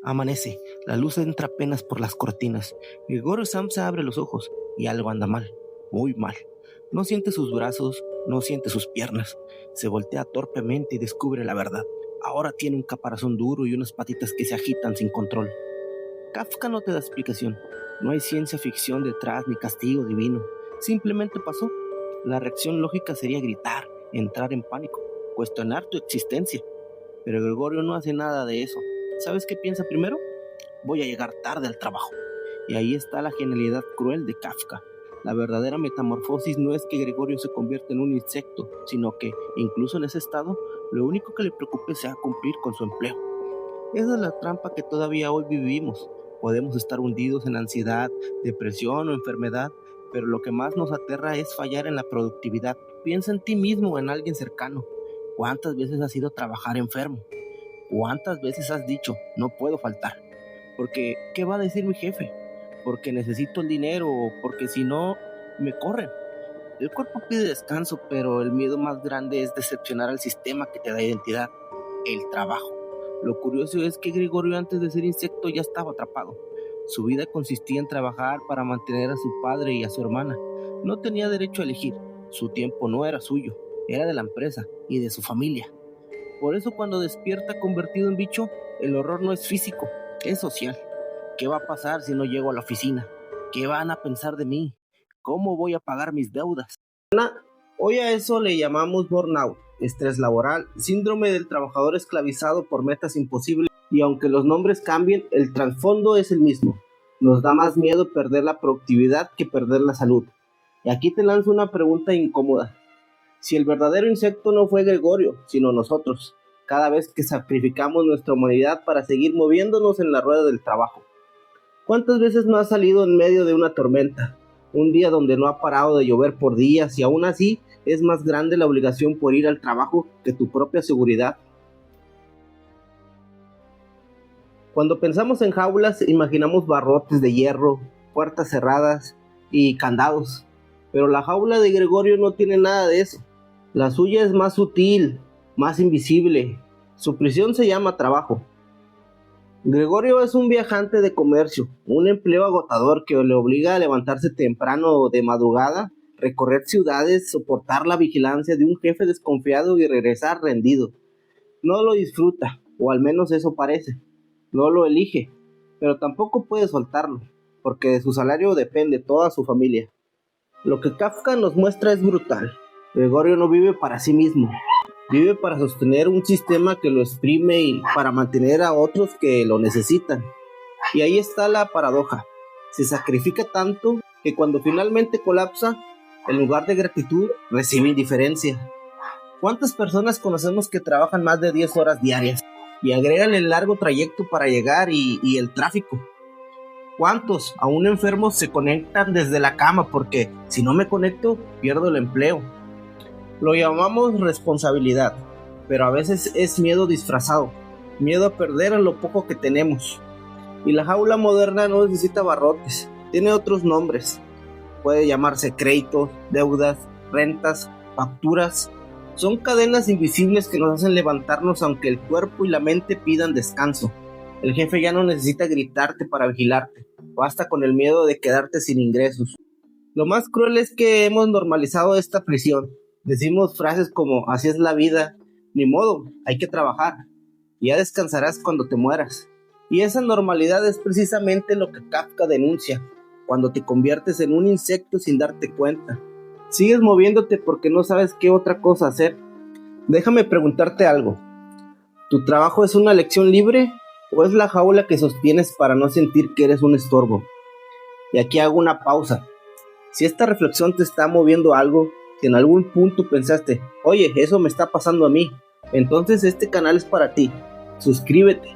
Amanece, la luz entra apenas por las cortinas. Gregorio Samsa abre los ojos y algo anda mal, muy mal. No siente sus brazos, no siente sus piernas. Se voltea torpemente y descubre la verdad. Ahora tiene un caparazón duro y unas patitas que se agitan sin control. Kafka no te da explicación. No hay ciencia ficción detrás ni castigo divino. Simplemente pasó. La reacción lógica sería gritar, entrar en pánico, cuestionar tu existencia. Pero Gregorio no hace nada de eso. ¿Sabes qué piensa primero? Voy a llegar tarde al trabajo. Y ahí está la genialidad cruel de Kafka. La verdadera metamorfosis no es que Gregorio se convierta en un insecto, sino que, incluso en ese estado, lo único que le preocupe sea cumplir con su empleo. Esa es la trampa que todavía hoy vivimos. Podemos estar hundidos en ansiedad, depresión o enfermedad, pero lo que más nos aterra es fallar en la productividad. Piensa en ti mismo o en alguien cercano. ¿Cuántas veces has ido a trabajar enfermo? ¿Cuántas veces has dicho, no puedo faltar? Porque, ¿qué va a decir mi jefe? Porque necesito el dinero o porque si no, me corren. El cuerpo pide descanso, pero el miedo más grande es decepcionar al sistema que te da identidad, el trabajo. Lo curioso es que Gregorio antes de ser insecto ya estaba atrapado. Su vida consistía en trabajar para mantener a su padre y a su hermana. No tenía derecho a elegir. Su tiempo no era suyo, era de la empresa y de su familia. Por eso cuando despierta convertido en bicho, el horror no es físico, es social. ¿Qué va a pasar si no llego a la oficina? ¿Qué van a pensar de mí? ¿Cómo voy a pagar mis deudas? Hoy a eso le llamamos burnout, estrés laboral, síndrome del trabajador esclavizado por metas imposibles, y aunque los nombres cambien, el trasfondo es el mismo. Nos da más miedo perder la productividad que perder la salud. Y aquí te lanzo una pregunta incómoda. Si el verdadero insecto no fue Gregorio, sino nosotros, cada vez que sacrificamos nuestra humanidad para seguir moviéndonos en la rueda del trabajo. ¿Cuántas veces no has salido en medio de una tormenta? Un día donde no ha parado de llover por días y aún así es más grande la obligación por ir al trabajo que tu propia seguridad. Cuando pensamos en jaulas, imaginamos barrotes de hierro, puertas cerradas y candados. Pero la jaula de Gregorio no tiene nada de eso. La suya es más sutil, más invisible. Su prisión se llama trabajo. Gregorio es un viajante de comercio, un empleo agotador que le obliga a levantarse temprano de madrugada, recorrer ciudades, soportar la vigilancia de un jefe desconfiado y regresar rendido. No lo disfruta, o al menos eso parece. No lo elige, pero tampoco puede soltarlo, porque de su salario depende toda su familia. Lo que Kafka nos muestra es brutal. Gregorio no vive para sí mismo, vive para sostener un sistema que lo exprime y para mantener a otros que lo necesitan. Y ahí está la paradoja. Se sacrifica tanto que cuando finalmente colapsa, en lugar de gratitud, recibe indiferencia. ¿Cuántas personas conocemos que trabajan más de 10 horas diarias? Y agregan el largo trayecto para llegar y el tráfico. ¿Cuántos, aún enfermos, se conectan desde la cama porque si no me conecto, pierdo el empleo? Lo llamamos responsabilidad, pero a veces es miedo disfrazado, miedo a perder lo poco que tenemos. Y la jaula moderna no necesita barrotes, tiene otros nombres. Puede llamarse créditos, deudas, rentas, facturas. Son cadenas invisibles que nos hacen levantarnos aunque el cuerpo y la mente pidan descanso. El jefe ya no necesita gritarte para vigilarte, basta con el miedo de quedarte sin ingresos. Lo más cruel es que hemos normalizado esta prisión. Decimos frases como, así es la vida, ni modo, hay que trabajar, ya descansarás cuando te mueras. Y esa normalidad es precisamente lo que Kafka denuncia, cuando te conviertes en un insecto sin darte cuenta. Sigues moviéndote porque no sabes qué otra cosa hacer. Déjame preguntarte algo. ¿Tu trabajo es una lección libre o es la jaula que sostienes para no sentir que eres un estorbo? Y aquí hago una pausa. Si esta reflexión te está moviendo algo, si en algún punto pensaste, oye, eso me está pasando a mí, entonces este canal es para ti. Suscríbete.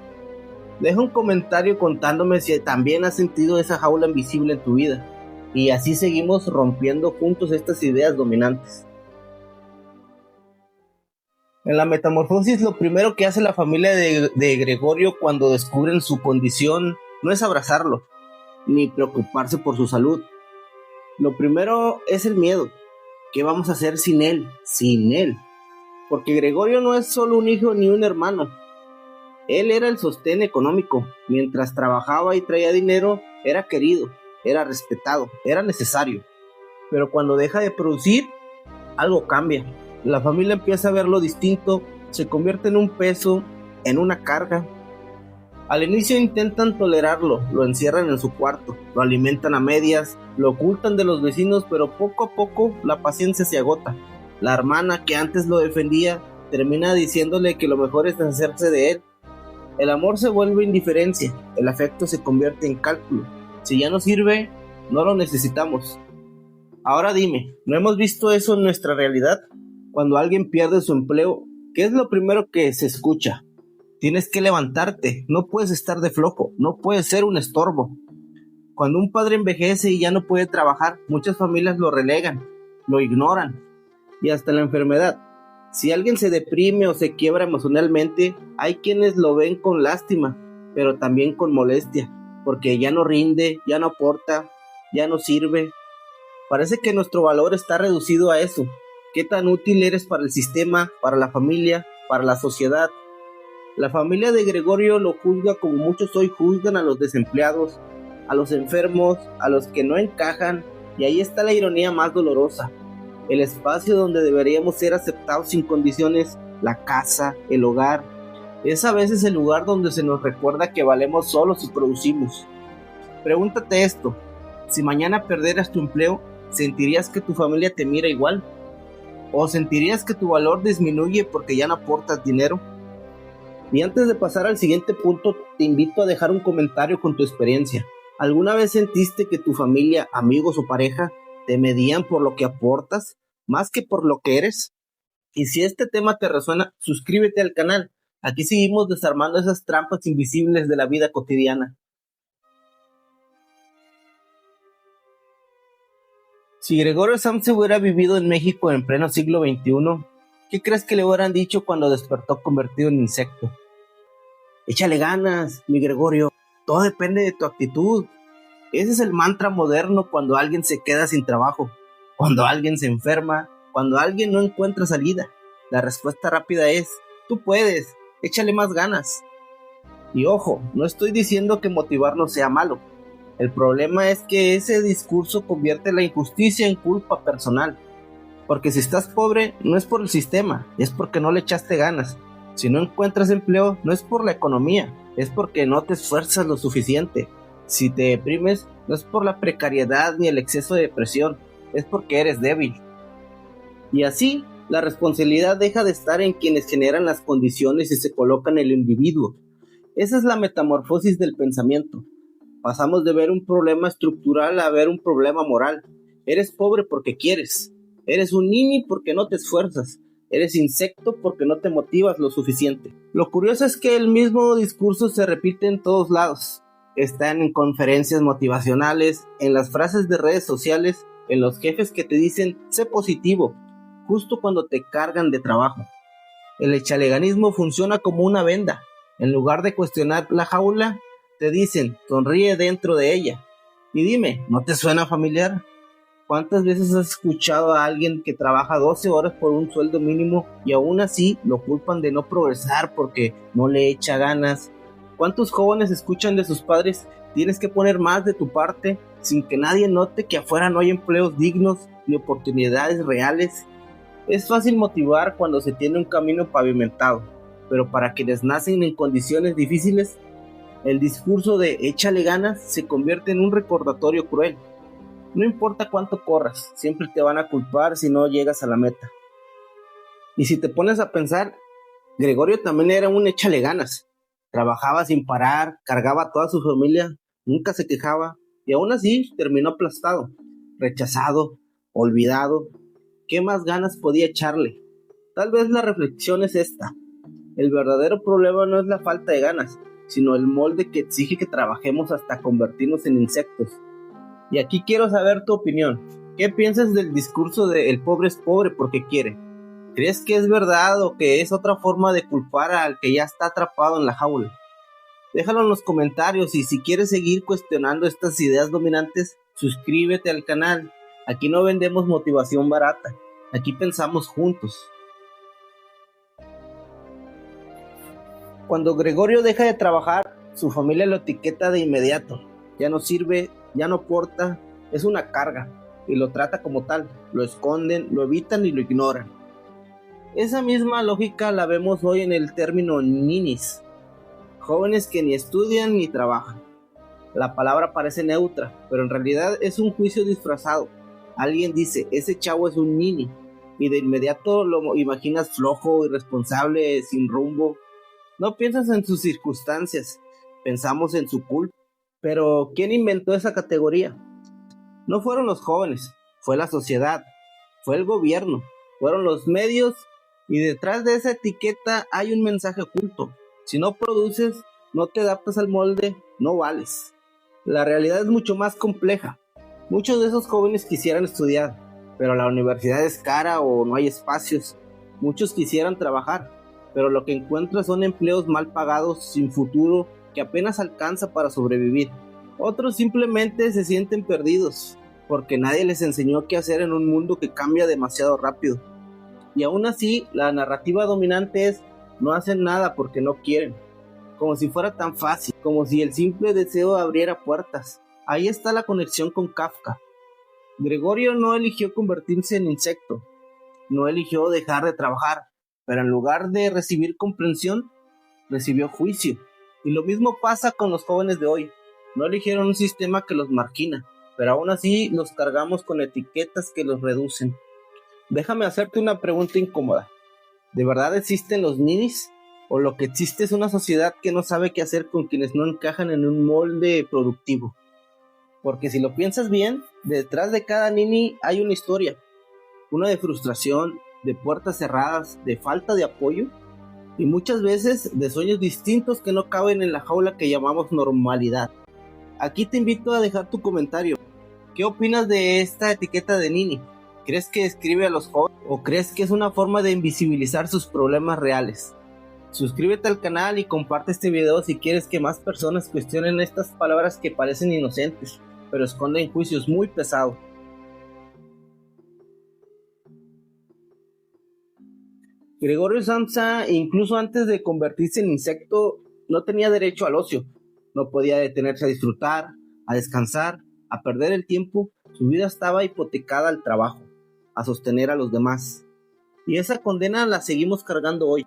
Deja un comentario contándome si también has sentido esa jaula invisible en tu vida. Y así seguimos rompiendo juntos estas ideas dominantes. En la metamorfosis, lo primero que hace la familia de Gregorio cuando descubren su condición no es abrazarlo, ni preocuparse por su salud. Lo primero es el miedo. ¿Qué vamos a hacer sin él? Sin él. Porque Gregorio no es solo un hijo ni un hermano. Él era el sostén económico. Mientras trabajaba y traía dinero, era querido, era respetado, era necesario. Pero cuando deja de producir, algo cambia. La familia empieza a verlo distinto, se convierte en un peso, en una carga. Al inicio intentan tolerarlo, lo encierran en su cuarto, lo alimentan a medias, lo ocultan de los vecinos, pero poco a poco la paciencia se agota. La hermana que antes lo defendía termina diciéndole que lo mejor es deshacerse de él. El amor se vuelve indiferencia, el afecto se convierte en cálculo. Si ya no sirve, no lo necesitamos. Ahora dime, ¿no hemos visto eso en nuestra realidad? Cuando alguien pierde su empleo, ¿qué es lo primero que se escucha? Tienes que levantarte, no puedes estar de flojo, no puedes ser un estorbo. Cuando un padre envejece y ya no puede trabajar, muchas familias lo relegan, lo ignoran, y hasta la enfermedad. Si alguien se deprime o se quiebra emocionalmente, hay quienes lo ven con lástima, pero también con molestia, porque ya no rinde, ya no aporta, ya no sirve. Parece que nuestro valor está reducido a eso. ¿Qué tan útil eres para el sistema, para la familia, para la sociedad? La familia de Gregorio lo juzga como muchos hoy juzgan a los desempleados, a los enfermos, a los que no encajan, y ahí está la ironía más dolorosa. El espacio donde deberíamos ser aceptados sin condiciones, la casa, el hogar, es a veces el lugar donde se nos recuerda que valemos solos y producimos. Pregúntate esto, si mañana perdieras tu empleo, ¿sentirías que tu familia te mira igual? ¿O sentirías que tu valor disminuye porque ya no aportas dinero? Y antes de pasar al siguiente punto, te invito a dejar un comentario con tu experiencia. ¿Alguna vez sentiste que tu familia, amigos o pareja te medían por lo que aportas, más que por lo que eres? Y si este tema te resuena, suscríbete al canal. Aquí seguimos desarmando esas trampas invisibles de la vida cotidiana. Si Gregorio Samsa hubiera vivido en México en pleno siglo XXI, ¿qué crees que le hubieran dicho cuando despertó convertido en insecto? Échale ganas, mi Gregorio, todo depende de tu actitud. Ese es el mantra moderno cuando alguien se queda sin trabajo, cuando alguien se enferma, cuando alguien no encuentra salida. La respuesta rápida es, tú puedes, échale más ganas. Y ojo, no estoy diciendo que motivarnos sea malo. El problema es que ese discurso convierte la injusticia en culpa personal. Porque si estás pobre, no es por el sistema, es porque no le echaste ganas. Si no encuentras empleo, no es por la economía, es porque no te esfuerzas lo suficiente. Si te deprimes, no es por la precariedad ni el exceso de depresión, es porque eres débil. Y así, la responsabilidad deja de estar en quienes generan las condiciones y se colocan en el individuo. Esa es la metamorfosis del pensamiento. Pasamos de ver un problema estructural a ver un problema moral. Eres pobre porque quieres. Eres un niño porque no te esfuerzas. Eres insecto porque no te motivas lo suficiente. Lo curioso es que el mismo discurso se repite en todos lados. Están en conferencias motivacionales, en las frases de redes sociales, en los jefes que te dicen sé positivo, justo cuando te cargan de trabajo. El echaleganismo funciona como una venda. En lugar de cuestionar la jaula, te dicen sonríe dentro de ella. Y dime, ¿no te suena familiar? ¿Cuántas veces has escuchado a alguien que trabaja 12 horas por un sueldo mínimo y aún así lo culpan de no progresar porque no le echa ganas? ¿Cuántos jóvenes escuchan de sus padres tienes que poner más de tu parte sin que nadie note que afuera no hay empleos dignos ni oportunidades reales? Es fácil motivar cuando se tiene un camino pavimentado, pero para quienes nacen en condiciones difíciles, el discurso de échale ganas se convierte en un recordatorio cruel. No importa cuánto corras, siempre te van a culpar si no llegas a la meta. Y si te pones a pensar, Gregorio también era un échale ganas. Trabajaba sin parar, cargaba a toda su familia, nunca se quejaba, y aún así terminó aplastado, rechazado, olvidado. ¿Qué más ganas podía echarle? Tal vez la reflexión es esta. El verdadero problema no es la falta de ganas, sino el molde que exige que trabajemos hasta convertirnos en insectos. Y aquí quiero saber tu opinión. ¿Qué piensas del discurso de el pobre es pobre porque quiere? ¿Crees que es verdad o que es otra forma de culpar al que ya está atrapado en la jaula? Déjalo en los comentarios y si quieres seguir cuestionando estas ideas dominantes, suscríbete al canal. Aquí no vendemos motivación barata, aquí pensamos juntos. Cuando Gregorio deja de trabajar, su familia lo etiqueta de inmediato. Ya no sirve, ya no aporta, es una carga, y lo trata como tal. Lo esconden, lo evitan y lo ignoran. Esa misma lógica la vemos hoy en el término ninis, jóvenes que ni estudian ni trabajan. La palabra parece neutra, pero en realidad es un juicio disfrazado. Alguien dice, ese chavo es un nini, y de inmediato lo imaginas flojo, irresponsable, sin rumbo. No piensas en sus circunstancias, pensamos en su culpa. Pero ¿quién inventó esa categoría? No fueron los jóvenes, fue la sociedad, fue el gobierno, fueron los medios, y detrás de esa etiqueta hay un mensaje oculto. Si no produces, no te adaptas al molde, no vales. La realidad es mucho más compleja. Muchos de esos jóvenes quisieran estudiar, pero la universidad es cara o no hay espacios. Muchos quisieran trabajar, pero lo que encuentran son empleos mal pagados, sin futuro, que apenas alcanza para sobrevivir. Otros simplemente se sienten perdidos, porque nadie les enseñó qué hacer en un mundo que cambia demasiado rápido. Y aún así, la narrativa dominante es: no hacen nada porque no quieren. Como si fuera tan fácil, como si el simple deseo abriera puertas. Ahí está la conexión con Kafka. Gregorio no eligió convertirse en insecto, no eligió dejar de trabajar, pero en lugar de recibir comprensión, recibió juicio. Y lo mismo pasa con los jóvenes de hoy. No eligieron un sistema que los margina, pero aún así los cargamos con etiquetas que los reducen. Déjame hacerte una pregunta incómoda. ¿De verdad existen los ninis? ¿O lo que existe es una sociedad que no sabe qué hacer con quienes no encajan en un molde productivo? Porque si lo piensas bien, detrás de cada nini hay una historia. Una de frustración, de puertas cerradas, de falta de apoyo, y muchas veces de sueños distintos que no caben en la jaula que llamamos normalidad. Aquí te invito a dejar tu comentario. ¿Qué opinas de esta etiqueta de nini? ¿Crees que describe a los jóvenes o crees que es una forma de invisibilizar sus problemas reales? Suscríbete al canal y comparte este video si quieres que más personas cuestionen estas palabras que parecen inocentes, pero esconden juicios muy pesados. Gregorio Samsa, incluso antes de convertirse en insecto, no tenía derecho al ocio. No podía detenerse a disfrutar, a descansar, a perder el tiempo. Su vida estaba hipotecada al trabajo, a sostener a los demás. Y esa condena la seguimos cargando hoy.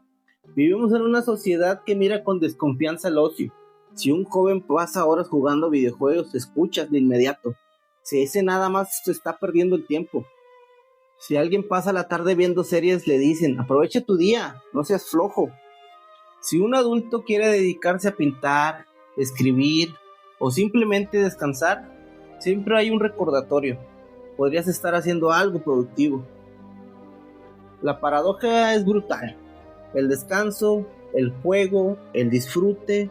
Vivimos en una sociedad que mira con desconfianza el ocio. Si un joven pasa horas jugando videojuegos, escuchas de inmediato: si ese nada más se está perdiendo el tiempo. Si alguien pasa la tarde viendo series, le dicen: aprovecha tu día, no seas flojo. Si un adulto quiere dedicarse a pintar, escribir o simplemente descansar, siempre hay un recordatorio: podrías estar haciendo algo productivo. La paradoja es brutal. El descanso, el juego, el disfrute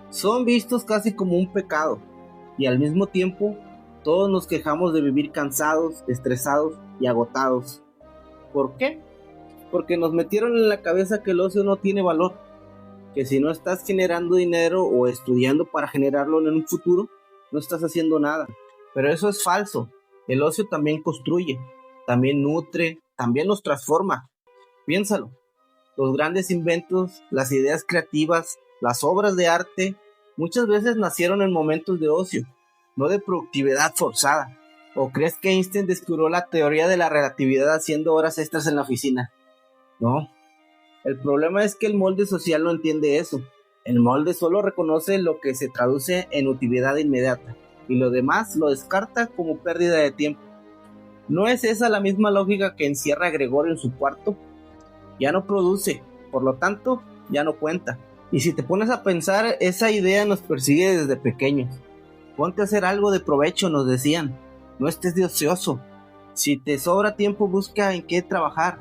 son vistos casi como un pecado, y al mismo tiempo todos nos quejamos de vivir cansados, estresados y agotados. ¿Por qué? Porque nos metieron en la cabeza que el ocio no tiene valor, que si no estás generando dinero o estudiando para generarlo en un futuro, no estás haciendo nada. Pero eso es falso. El ocio también construye, también nutre, también nos transforma. Piénsalo. Los grandes inventos, las ideas creativas, las obras de arte, muchas veces nacieron en momentos de ocio, no de productividad forzada. ¿O crees que Einstein descubrió la teoría de la relatividad haciendo horas extras en la oficina? No. El problema es que el molde social no entiende eso. El molde solo reconoce lo que se traduce en utilidad inmediata, y lo demás lo descarta como pérdida de tiempo. ¿No es esa la misma lógica que encierra a Gregorio en su cuarto? Ya no produce, por lo tanto, ya no cuenta. Y si te pones a pensar, esa idea nos persigue desde pequeños. Ponte a hacer algo de provecho, nos decían. No estés de ocioso. Si te sobra tiempo, busca en qué trabajar.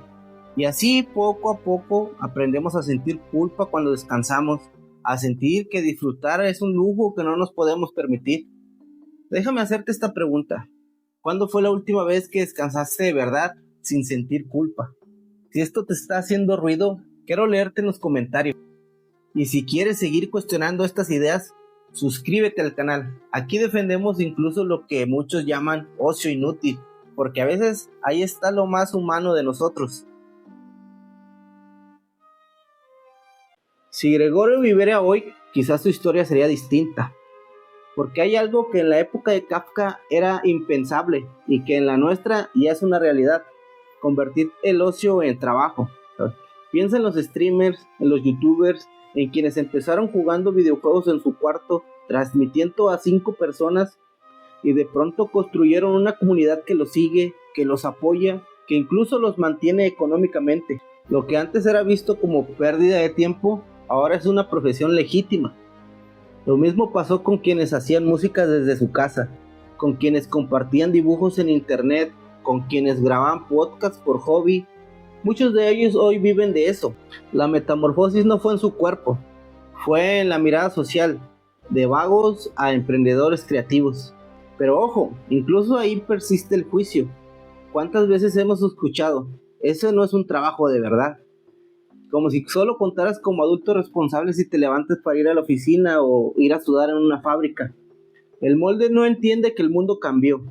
Y así, poco a poco, aprendemos a sentir culpa cuando descansamos, a sentir que disfrutar es un lujo que no nos podemos permitir. Déjame hacerte esta pregunta. ¿Cuándo fue la última vez que descansaste de verdad sin sentir culpa? Si esto te está haciendo ruido, quiero leerte en los comentarios. Y si quieres seguir cuestionando estas ideas, suscríbete al canal. Aquí defendemos incluso lo que muchos llaman ocio inútil, porque a veces ahí está lo más humano de nosotros. Si Gregorio viviera hoy, quizás su historia sería distinta, porque hay algo que en la época de Kafka era impensable y que en la nuestra ya es una realidad: convertir el ocio en trabajo. Piensa en los streamers, en los youtubers, en quienes empezaron jugando videojuegos en su cuarto, transmitiendo a 5 personas y de pronto construyeron una comunidad que los sigue, que los apoya, que incluso los mantiene económicamente. Lo que antes era visto como pérdida de tiempo, ahora es una profesión legítima. Lo mismo pasó con quienes hacían música desde su casa, con quienes compartían dibujos en internet, con quienes grababan podcasts por hobby. Muchos de ellos hoy viven de eso. La metamorfosis no fue en su cuerpo, fue en la mirada social, de vagos a emprendedores creativos. Pero ojo, incluso ahí persiste el juicio. ¿Cuántas veces hemos escuchado: ese no es un trabajo de verdad? Como si solo contaras como adulto responsable si te levantas para ir a la oficina o ir a sudar en una fábrica. El molde no entiende que el mundo cambió,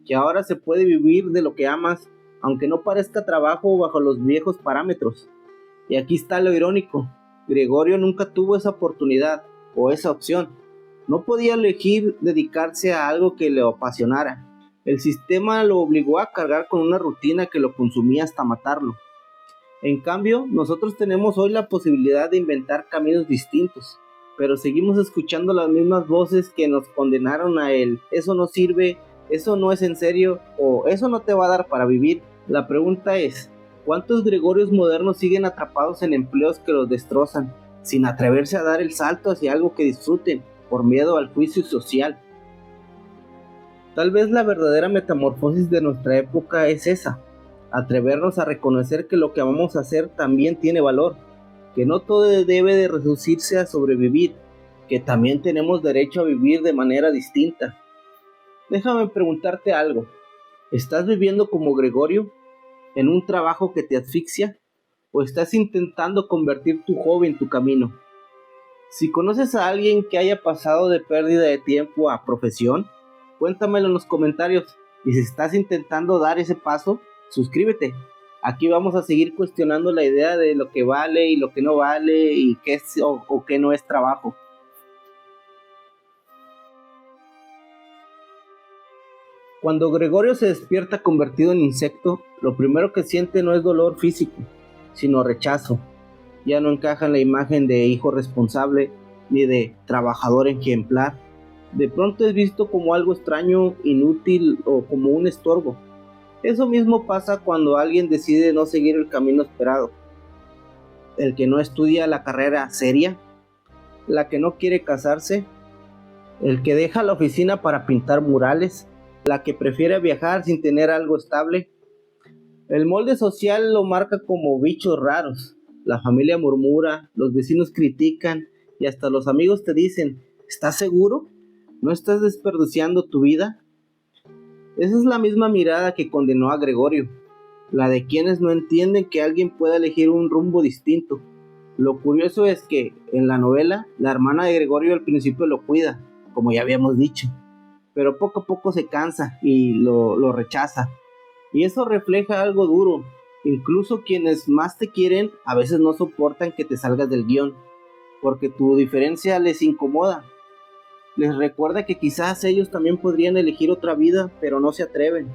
que ahora se puede vivir de lo que amas, aunque no parezca trabajo bajo los viejos parámetros. Y aquí está lo irónico: Gregorio nunca tuvo esa oportunidad o esa opción. No podía elegir dedicarse a algo que le apasionara. El sistema lo obligó a cargar con una rutina que lo consumía hasta matarlo. En cambio, nosotros tenemos hoy la posibilidad de inventar caminos distintos, pero seguimos escuchando las mismas voces que nos condenaron a el "eso no sirve", "eso no es en serio" o "eso no te va a dar para vivir". La pregunta es: ¿cuántos Gregorios modernos siguen atrapados en empleos que los destrozan, sin atreverse a dar el salto hacia algo que disfruten, por miedo al juicio social? Tal vez la verdadera metamorfosis de nuestra época es esa: atrevernos a reconocer que lo que amamos hacer también tiene valor, que no todo debe de reducirse a sobrevivir, que también tenemos derecho a vivir de manera distinta. Déjame preguntarte algo: ¿estás viviendo como Gregorio, en un trabajo que te asfixia, o estás intentando convertir tu hobby en tu camino? Si conoces a alguien que haya pasado de pérdida de tiempo a profesión, cuéntamelo en los comentarios. Y si estás intentando dar ese paso, suscríbete. Aquí vamos a seguir cuestionando la idea de lo que vale y lo que no vale, y qué es o qué no es trabajo. Cuando Gregorio se despierta convertido en insecto, lo primero que siente no es dolor físico, sino rechazo. Ya no encaja en la imagen de hijo responsable ni de trabajador ejemplar. De pronto es visto como algo extraño, inútil o como un estorbo. Eso mismo pasa cuando alguien decide no seguir el camino esperado. El que no estudia la carrera seria, la que no quiere casarse, el que deja la oficina para pintar murales, la que prefiere viajar sin tener algo estable. El molde social lo marca como bichos raros. La familia murmura, los vecinos critican y hasta los amigos te dicen: ¿estás seguro? ¿No estás desperdiciando tu vida? Esa es la misma mirada que condenó a Gregorio, la de quienes no entienden que alguien pueda elegir un rumbo distinto. Lo curioso es que en la novela, la hermana de Gregorio al principio lo cuida, como ya habíamos dicho, pero poco a poco se cansa y lo rechaza. Y eso refleja algo duro. Incluso quienes más te quieren a veces no soportan que te salgas del guión, porque tu diferencia les incomoda. Les recuerda que quizás ellos también podrían elegir otra vida, pero no se atreven.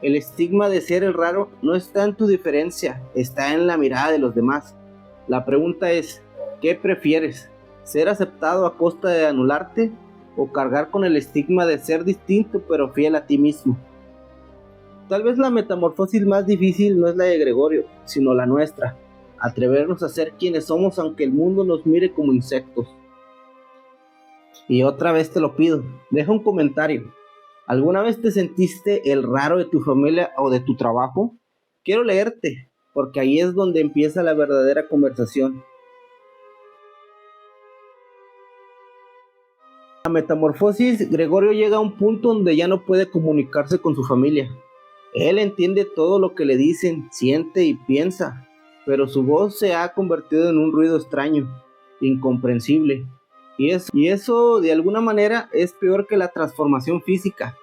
El estigma de ser el raro no está en tu diferencia, está en la mirada de los demás. La pregunta es: ¿qué prefieres? ¿Ser aceptado a costa de anularte? ¿O cargar con el estigma de ser distinto pero fiel a ti mismo? Tal vez la metamorfosis más difícil no es la de Gregorio, sino la nuestra: atrevernos a ser quienes somos aunque el mundo nos mire como insectos. Y otra vez te lo pido, deja un comentario. ¿Alguna vez te sentiste el raro de tu familia o de tu trabajo? Quiero leerte, porque ahí es donde empieza la verdadera conversación. La metamorfosis, Gregorio llega a un punto donde ya no puede comunicarse con su familia. Él entiende todo lo que le dicen, siente y piensa, pero su voz se ha convertido en un ruido extraño, incomprensible. Y eso de alguna manera es peor que la transformación física,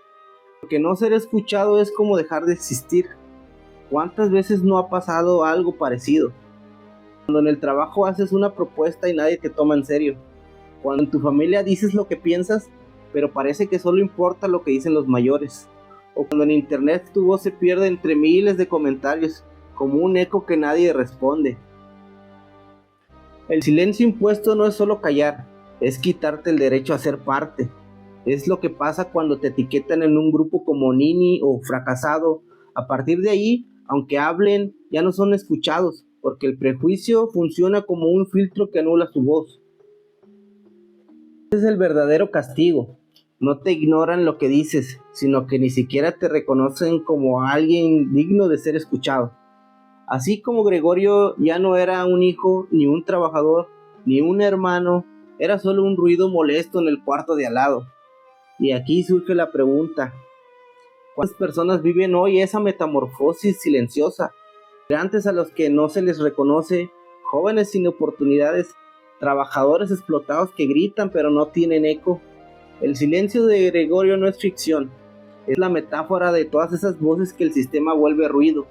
porque no ser escuchado es como dejar de existir. ¿Cuántas veces no ha pasado algo parecido? Cuando en el trabajo haces una propuesta y nadie te toma en serio. Cuando en tu familia dices lo que piensas, pero parece que solo importa lo que dicen los mayores. O cuando en internet tu voz se pierde entre miles de comentarios, como un eco que nadie responde. El silencio impuesto no es solo callar, es quitarte el derecho a ser parte. Es lo que pasa cuando te etiquetan en un grupo como nini o fracasado. A partir de ahí, aunque hablen, ya no son escuchados, porque el prejuicio funciona como un filtro que anula su voz. Ese es el verdadero castigo. No te ignoran lo que dices, sino que ni siquiera te reconocen como alguien digno de ser escuchado. Así como Gregorio ya no era un hijo, ni un trabajador, ni un hermano, era solo un ruido molesto en el cuarto de al lado. Y aquí surge la pregunta: ¿cuántas personas viven hoy esa metamorfosis silenciosa? Migrantes a los que no se les reconoce, jóvenes sin oportunidades, trabajadores explotados que gritan pero no tienen eco. El silencio de Gregorio no es ficción, es la metáfora de todas esas voces que el sistema vuelve ruido.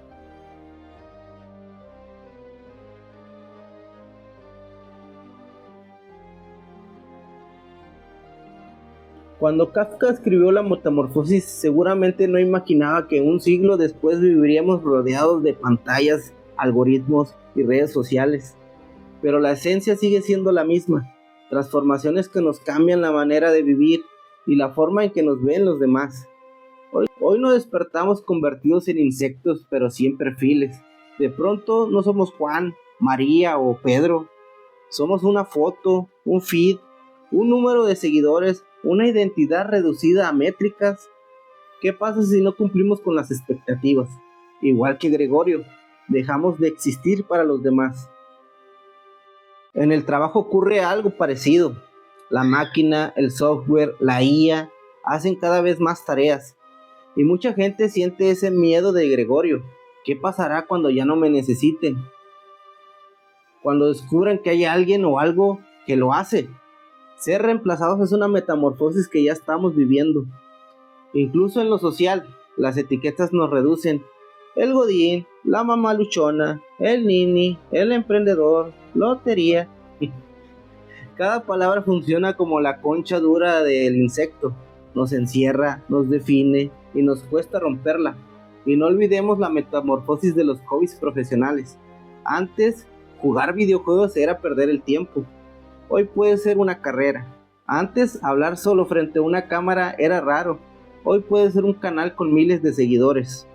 Cuando Kafka escribió La Metamorfosis, seguramente no imaginaba que un siglo después viviríamos rodeados de pantallas, algoritmos y redes sociales. Pero la esencia sigue siendo la misma: transformaciones que nos cambian la manera de vivir y la forma en que nos ven los demás. Hoy nos despertamos convertidos en insectos, pero sí en perfiles. De pronto no somos Juan, María o Pedro. Somos una foto, un feed, un número de seguidores, una identidad reducida a métricas. ¿Qué pasa si no cumplimos con las expectativas? Igual que Gregorio, dejamos de existir para los demás. En el trabajo ocurre algo parecido. La máquina, el software, la IA hacen cada vez más tareas. Y mucha gente siente ese miedo de Gregorio. ¿Qué pasará cuando ya no me necesiten? Cuando descubran que hay alguien o algo que lo hace. Ser reemplazados es una metamorfosis que ya estamos viviendo. Incluso en lo social, las etiquetas nos reducen. El godín, la mamá luchona, el nini, el emprendedor, lotería. Cada palabra funciona como la concha dura del insecto. Nos encierra, nos define y nos cuesta romperla. Y no olvidemos la metamorfosis de los hobbies profesionales. Antes, jugar videojuegos era perder el tiempo. Hoy puede ser una carrera. Antes, hablar solo frente a una cámara era raro. Hoy puede ser un canal con miles de seguidores.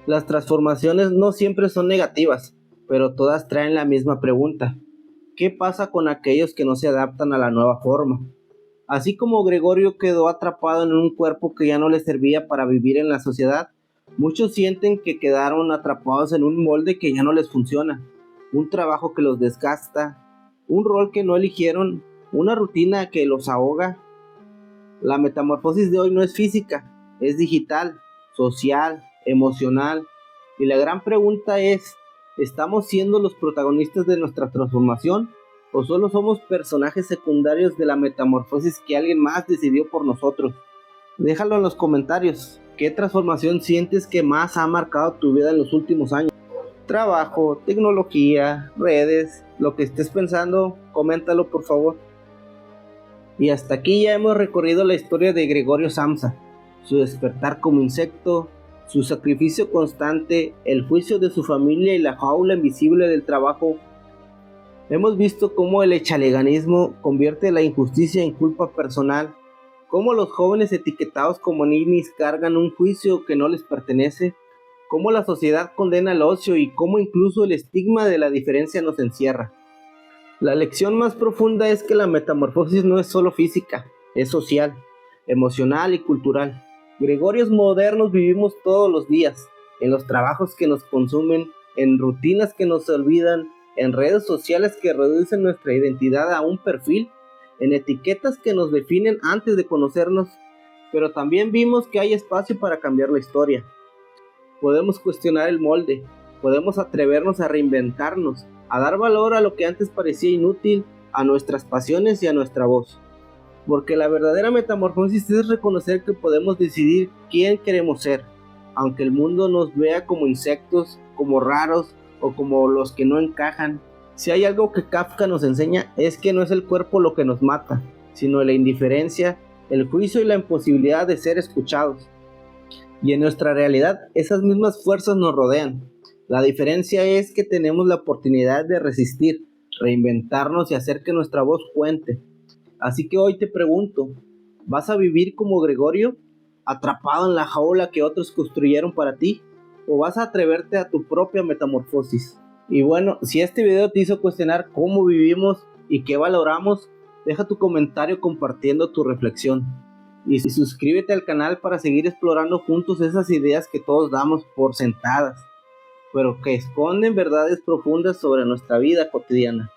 Las transformaciones no siempre son negativas, pero todas traen la misma pregunta: ¿qué pasa con aquellos que no se adaptan a la nueva forma? Así como Gregorio quedó atrapado en un cuerpo que ya no le servía para vivir en la sociedad, muchos sienten que quedaron atrapados en un molde que ya no les funciona, un trabajo que los desgasta, un rol que no eligieron, una rutina que los ahoga. La metamorfosis de hoy no es física, es digital, social, emocional. Y la gran pregunta es: ¿estamos siendo los protagonistas de nuestra transformación o solo somos personajes secundarios de la metamorfosis que alguien más decidió por nosotros? Déjalo en los comentarios. ¿Qué transformación sientes que más ha marcado tu vida en los últimos años? Trabajo, tecnología, redes, lo que estés pensando, coméntalo por favor. Y hasta aquí ya hemos recorrido la historia de Gregorio Samsa, su despertar como insecto, su sacrificio constante, el juicio de su familia y la jaula invisible del trabajo. Hemos visto cómo el echaleganismo convierte la injusticia en culpa personal, cómo los jóvenes etiquetados como ninis cargan un juicio que no les pertenece, cómo la sociedad condena el ocio y cómo incluso el estigma de la diferencia nos encierra. La lección más profunda es que la metamorfosis no es solo física, es social, emocional y cultural. Gregorios modernos vivimos todos los días, en los trabajos que nos consumen, en rutinas que nos olvidan, en redes sociales que reducen nuestra identidad a un perfil, en etiquetas que nos definen antes de conocernos, pero también vimos que hay espacio para cambiar la historia. Podemos cuestionar el molde, podemos atrevernos a reinventarnos, a dar valor a lo que antes parecía inútil, a nuestras pasiones y a nuestra voz. Porque la verdadera metamorfosis es reconocer que podemos decidir quién queremos ser, aunque el mundo nos vea como insectos, como raros o como los que no encajan. Si hay algo que Kafka nos enseña es que no es el cuerpo lo que nos mata, sino la indiferencia, el juicio y la imposibilidad de ser escuchados. Y en nuestra realidad esas mismas fuerzas nos rodean. La diferencia es que tenemos la oportunidad de resistir, reinventarnos y hacer que nuestra voz cuente. Así que hoy te pregunto, ¿vas a vivir como Gregorio, atrapado en la jaula que otros construyeron para ti? ¿O vas a atreverte a tu propia metamorfosis? Y bueno, si este video te hizo cuestionar cómo vivimos y qué valoramos, deja tu comentario compartiendo tu reflexión. Y suscríbete al canal para seguir explorando juntos esas ideas que todos damos por sentadas, pero que esconden verdades profundas sobre nuestra vida cotidiana.